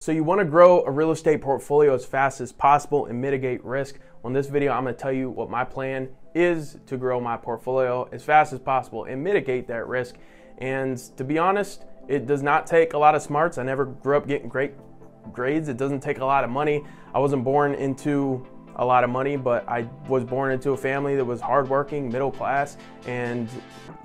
So you want to grow a real estate portfolio as fast as possible and mitigate risk. On this video, I'm going to tell you what my plan is to grow my portfolio as fast as possible and mitigate that risk. And to be honest, it does not take a lot of smarts. I never grew up getting great grades. It doesn't take a lot of money. I wasn't born into a lot of money, but I was born into a family that was hardworking, middle class, and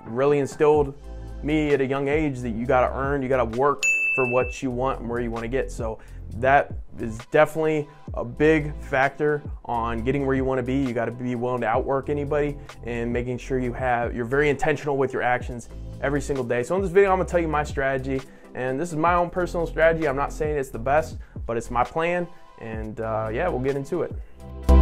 really instilled me at a young age that you got to earn, you got to work for what you want and where you want to get. So that is definitely a big factor on getting where you want to be. You got to be willing to outwork anybody and making sure you're very intentional with your actions every single day. So in this video, I'm going to tell you my strategy, and this is my own personal strategy. I'm not saying it's the best, but it's my plan, and yeah, we'll get into it. So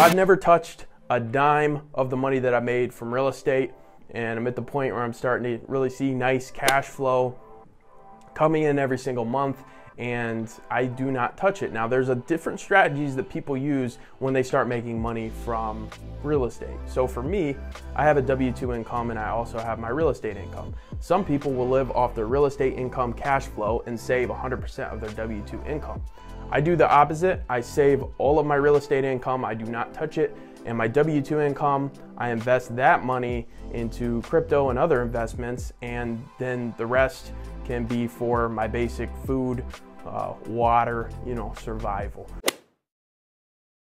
I've never touched a dime of the money that I made from real estate, and I'm at the point where I'm starting to really see nice cash flow coming in every single month, and I do not touch it. Now, there's different strategies that people use when they start making money from real estate. So for me, I have a W-2 income and I also have my real estate income. Some people will live off their real estate income cash flow and save 100% of their W-2 income. I do the opposite. I save all of my real estate income. I do not touch it. And my W-2 income, I invest that money into crypto and other investments, and then the rest can be for my basic food, water, survival.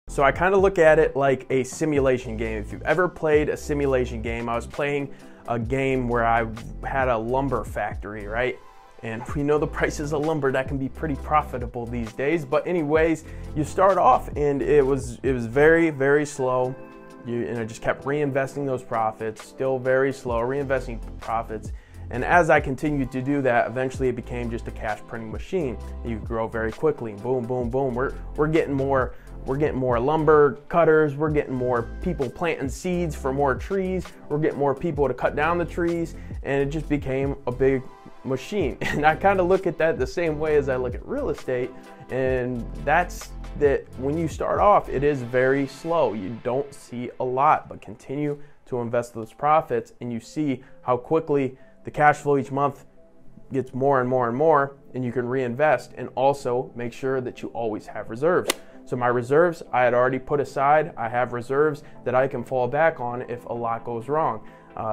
So I kind of look at it like a simulation game. If you've ever played a simulation game, I was playing a game where I had a lumber factory, right? And we know the prices of lumber, that can be pretty profitable these days. But anyways, you start off and it was very, very slow. And I just kept reinvesting those profits, still very slow, reinvesting profits. And as I continued to do that, eventually it became just a cash printing machine. You grow very quickly, boom, boom, boom. We're getting more lumber cutters, we're getting more people planting seeds for more trees, we're getting more people to cut down the trees, and it just became a big machine. And I kind of look at that the same way as I look at real estate, and that's that when you start off, it is very slow. You don't see a lot, but continue to invest those profits, and you see how quickly the cash flow each month gets more and more and more, and you can reinvest and also make sure that you always have reserves. So my reserves, I had already put aside. I have reserves that I can fall back on if a lot goes wrong.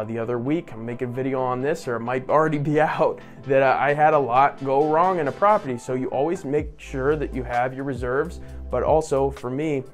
The other week, I'm making a video on this, or it might already be out, that I had a lot go wrong in a property. So you always make sure that you have your reserves, but also for me,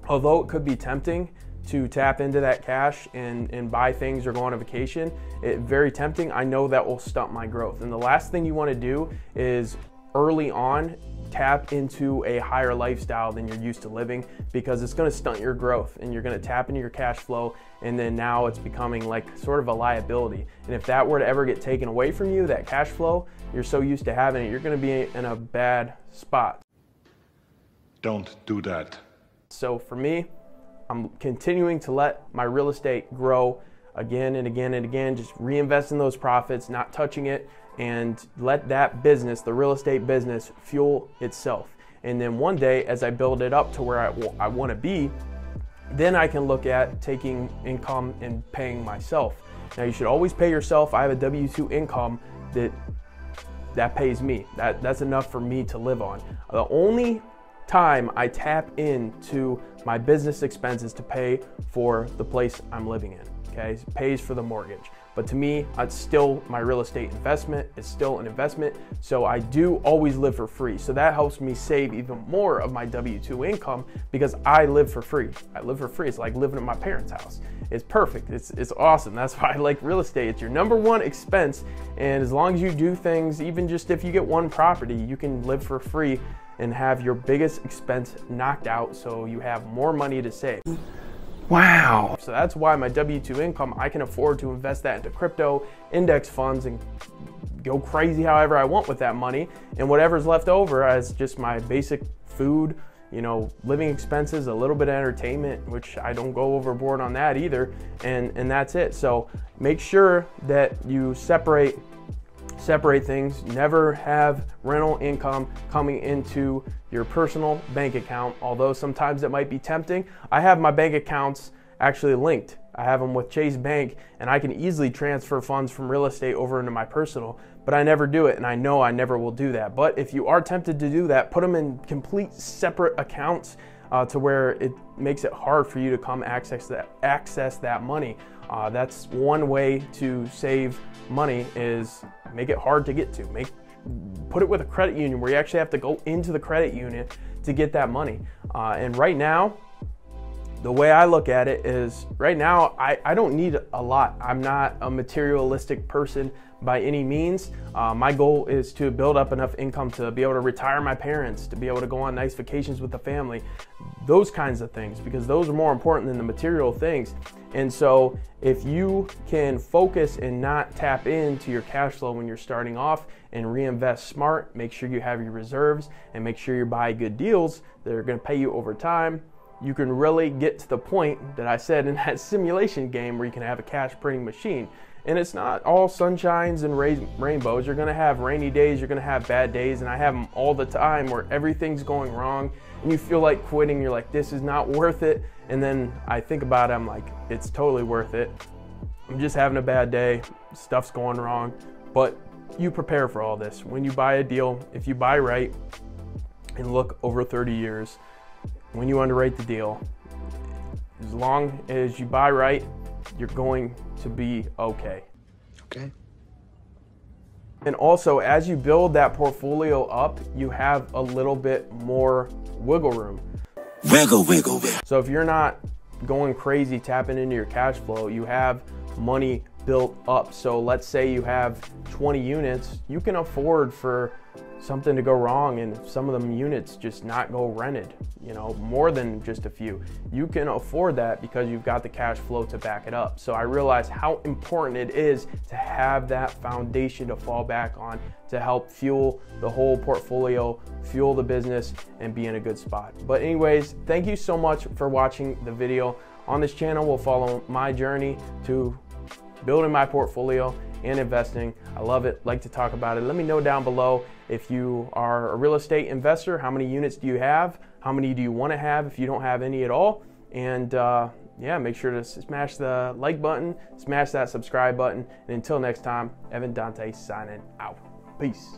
although it could be tempting to tap into that cash and buy things or go on a vacation, very tempting, I know that will stunt my growth. And the last thing you want to do is early on tap into a higher lifestyle than you're used to living, because it's going to stunt your growth and you're going to tap into your cash flow, and then now it's becoming like sort of a liability. And if that were to ever get taken away from you, that cash flow, you're so used to having it, you're going to be in a bad spot. Don't do that. So for me, I'm continuing to let my real estate grow again and again and again, just reinvesting those profits, not touching it, and let that business, the real estate business, fuel itself. And then one day, as I build it up to where I want to be, then I can look at taking income and paying myself. Now, you should always pay yourself. I have a W-2 income that pays me. That's enough for me to live on. The only time I tap into my business expenses to pay for the place I'm living in, okay? It pays for the mortgage. But to me, it's still my real estate investment. It's still an investment. So I do always live for free. So that helps me save even more of my W-2 income, because I live for free. I live for free. It's like living at my parents' house. It's perfect. It's awesome. That's why I like real estate. It's your number one expense. And as long as you do things, even just if you get one property, you can live for free and have your biggest expense knocked out, so you have more money to save. Wow. So that's why my W-2 income, I can afford to invest that into crypto, index funds, and go crazy however I want with that money. And whatever's left over as just my basic food, living expenses, a little bit of entertainment, which I don't go overboard on that either. And that's it. So make sure that you separate things. Never have rental income coming into your personal bank account, although sometimes it might be tempting. I have my bank accounts actually linked. I have them with Chase Bank, and I can easily transfer funds from real estate over into my personal, but I never do it, and I know I never will do that. But if you are tempted to do that, put them in complete separate accounts to where it makes it hard for you to come access that money. That's one way to save money, is make it hard to get to. Put it with a credit union where you actually have to go into the credit union to get that money. And right now, the way I look at it is, right now, I don't need a lot. I'm not a materialistic person by any means. My goal is to build up enough income to be able to retire my parents, to be able to go on nice vacations with the family, those kinds of things, because those are more important than the material things. And so if you can focus and not tap into your cash flow when you're starting off and reinvest smart, make sure you have your reserves and make sure you buy good deals that are going to pay you over time, you can really get to the point that I said in that simulation game where you can have a cash printing machine. And it's not all sunshines and rainbows. You're going to have rainy days, you're going to have bad days, and I have them all the time where everything's going wrong and you feel like quitting. You're like, this is not worth it. And then I think about it, I'm like, it's totally worth it. I'm just having a bad day, stuff's going wrong. But you prepare for all this. When you buy a deal, if you buy right and look over 30 years, when you underwrite the deal, as long as you buy right, you're going to be okay. Okay. And also, as you build that portfolio up, you have a little bit more wiggle room. Wiggle, wiggle, wiggle. So if you're not going crazy tapping into your cash flow, you have money built up. So let's say you have 20 units, you can afford for something to go wrong and some of them units just not go rented, more than just a few. You can afford that because you've got the cash flow to back it up. So I realize how important it is to have that foundation to fall back on to help fuel the whole portfolio, fuel the business, and be in a good spot. But anyways, thank you so much for watching the video. On this channel, we'll follow my journey to building my portfolio and investing. I love it, like to talk about it. Let me know down below if you are a real estate investor, how many units do you have? How many do you want to have if you don't have any at all? And yeah, make sure to smash the like button, smash that subscribe button. And until next time, Evan Dante signing out. Peace.